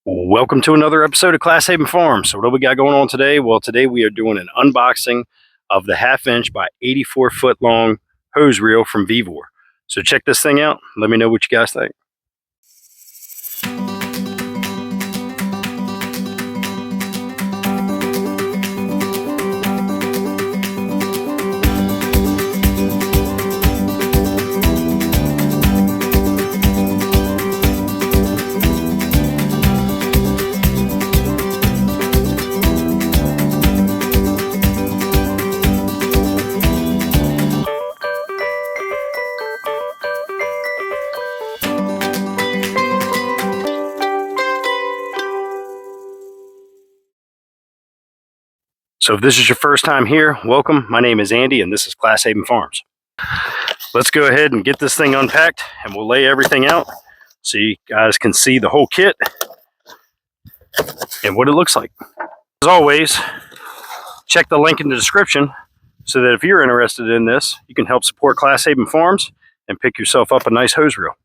Welcome to another episode of Class Haven Farms. So what do we got going on today? Well, today we are doing an unboxing of the 1/2 inch by 84 foot long hose reel from Vevor. So check this thing out. Let me know what you guys think. So if this is your first time here, welcome. My name is Andy and this is Class Haven Farms. Let's go ahead and get this thing unpacked and we'll lay everything out so you guys can see the whole kit and what it looks like. As always, check the link in the description so that if you're interested in this, you can help support Class Haven Farms and pick yourself up a nice hose reel.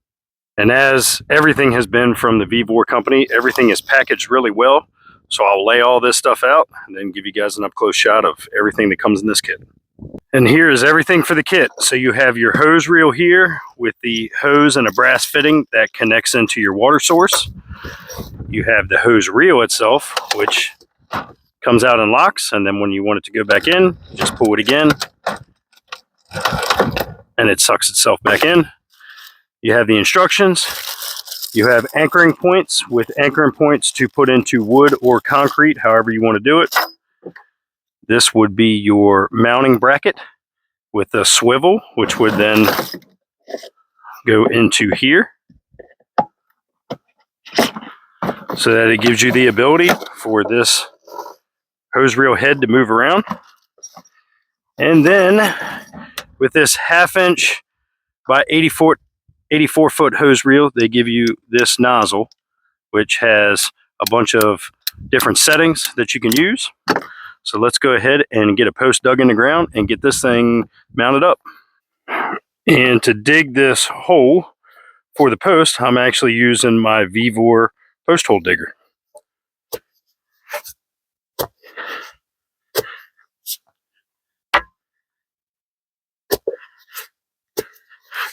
And as everything has been from the Vevor company, everything is packaged really well. So I'll lay all this stuff out and then give you guys an up-close shot of everything that comes in this kit. And here is everything for the kit. So you have your hose reel here with the hose and a brass fitting that connects into your water source. You have the hose reel itself, which comes out and locks, and then when you want it to go back in, just pull it again and it sucks itself back in. You have the instructions. You have anchoring points with anchoring points to put into wood or concrete, however you want to do it. This would be your mounting bracket with a swivel, which would then go into here so that it gives you the ability for this hose reel head to move around. And then with this 1/2 inch by 84 foot hose reel, they give you this nozzle, which has a bunch of different settings that you can use. So let's go ahead and get a post dug in the ground and get this thing mounted up. And to dig this hole for the post, I'm actually using my Vevor post hole digger.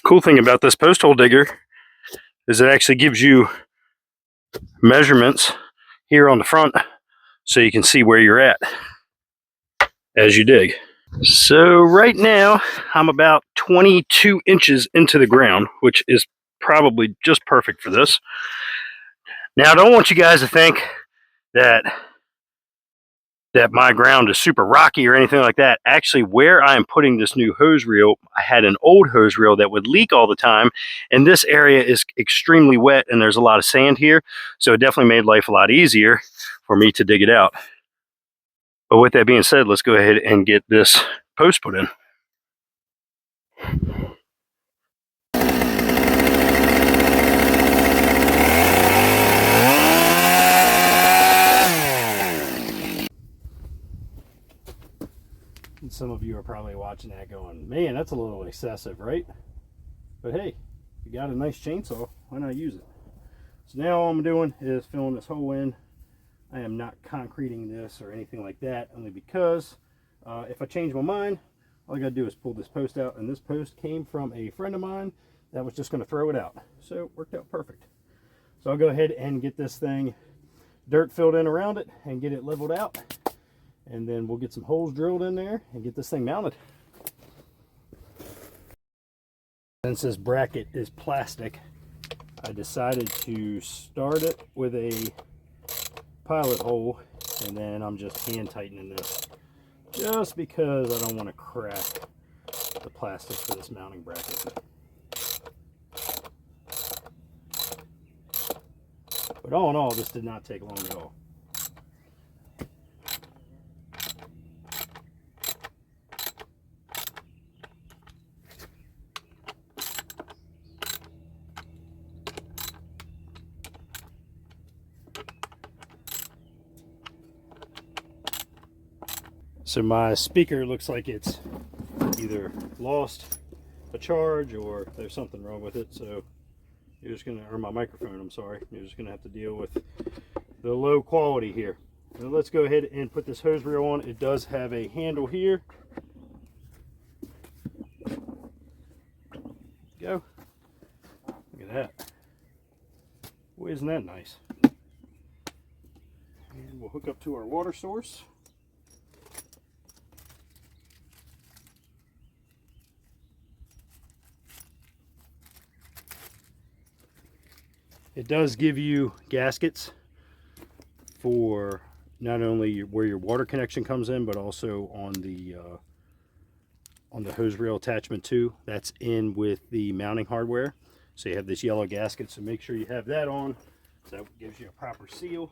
Cool thing about this post hole digger is it actually gives you measurements here on the front so you can see where you're at as you dig. So right now I'm about 22 inches into the ground, which is probably just perfect for this. Now I don't want you guys to think that my ground is super rocky or anything like that. Actually, where I am putting this new hose reel, I had an old hose reel that would leak all the time, and this area is extremely wet and there's a lot of sand here, so it definitely made life a lot easier for me to dig it out. But with that being said, let's go ahead and get this post put in. And some of you are probably watching that going, man, that's a little excessive, right? But hey, you got a nice chainsaw, why not use it? So now all I'm doing is filling this hole in. I am not concreting this or anything like that, only because if I change my mind, all I gotta do is pull this post out, and this post came from a friend of mine that was just gonna throw it out. So it worked out perfect. So I'll go ahead and get this thing dirt filled in around it and get it leveled out. And then we'll get some holes drilled in there and get this thing mounted. Since this bracket is plastic, I decided to start it with a pilot hole, and then I'm just hand tightening this just because I don't want to crack the plastic for this mounting bracket. But all in all, this did not take long at all. So my speaker looks like it's either lost a charge or there's something wrong with it. So you're just gonna, or my microphone, I'm sorry. You're just gonna have to deal with the low quality here. Now let's go ahead and put this hose reel on. It does have a handle here. Go. Look at that. Boy, isn't that nice? And we'll hook up to our water source. It does give you gaskets for not only where your water connection comes in, but also on the hose reel attachment too. That's in with the mounting hardware. So you have this yellow gasket, so make sure you have that on. So that gives you a proper seal.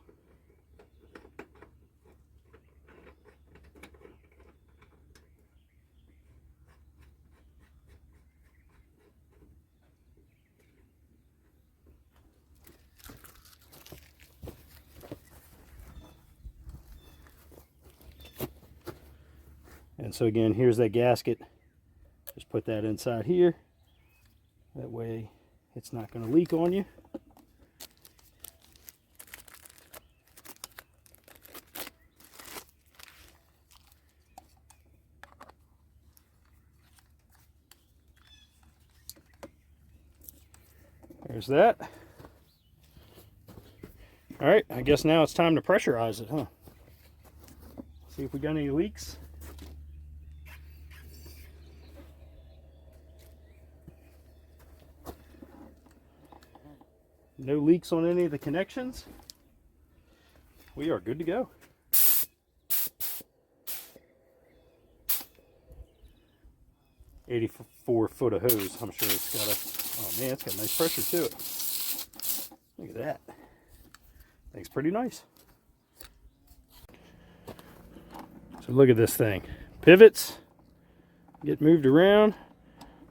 And so again, here's that gasket. Just put that inside here. That way it's not going to leak on you. There's that. All right, I guess now it's time to pressurize it, huh? See if we got any leaks. No leaks on any of the connections. We are good to go. $84 of hose. I'm sure it's got a, oh man, it's got nice pressure to it. Look at that. Thing's pretty nice. So look at this thing. Pivots get moved around.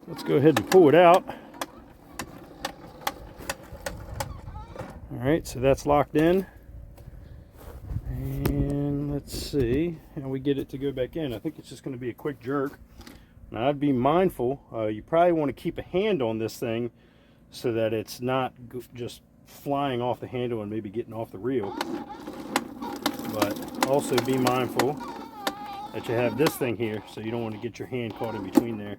Let's go ahead and pull it out. All right, so that's locked in. And let's see how we get it to go back in. I think it's just going to be a quick jerk. Now I'd be mindful, you probably want to keep a hand on this thing so that it's not just flying off the handle and maybe getting off the reel. But also be mindful that you have this thing here, so you don't want to get your hand caught in between there.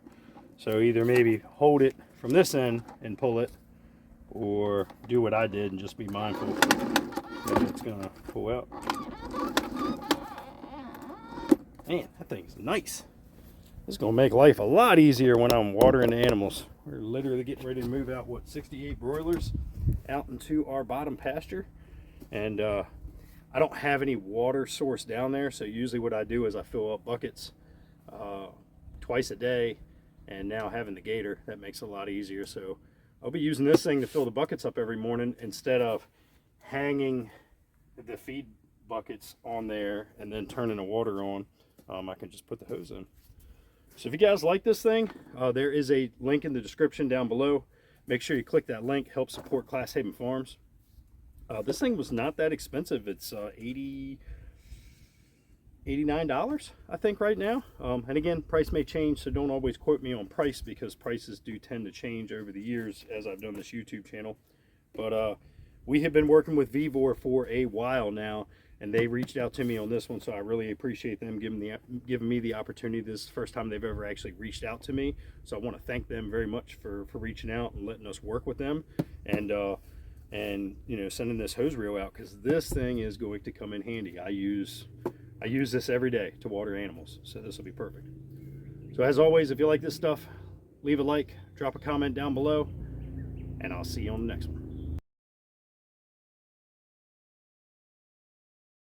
So either maybe hold it from this end and pull it, or do what I did and just be mindful that it's gonna pull out. Man, that thing's nice. This is gonna make life a lot easier when I'm watering the animals. We're literally getting ready to move out, what, 68 broilers out into our bottom pasture. And I don't have any water source down there, so usually what I do is I fill up buckets twice a day, and now having the gator, that makes it a lot easier. So I'll be using this thing to fill the buckets up every morning instead of hanging the feed buckets on there and then turning the water on. I can just put the hose in. So if you guys like this thing, there is a link in the description down below. Make sure you click that link, help support Class Haven Farms. This thing was not that expensive. It's $89, I think, right now. And again, price may change, so don't always quote me on price, because prices do tend to change over the years as I've done this YouTube channel. But we have been working with Vevor for a while now, and they reached out to me on this one, so I really appreciate them giving me the opportunity. This is the first time they've ever actually reached out to me, so I want to thank them very much for reaching out and letting us work with them, and you know, sending this hose reel out, because this thing is going to come in handy. I use this every day to water animals, so this will be perfect. So as always, if you like this stuff, leave a like, drop a comment down below, and I'll see you on the next one.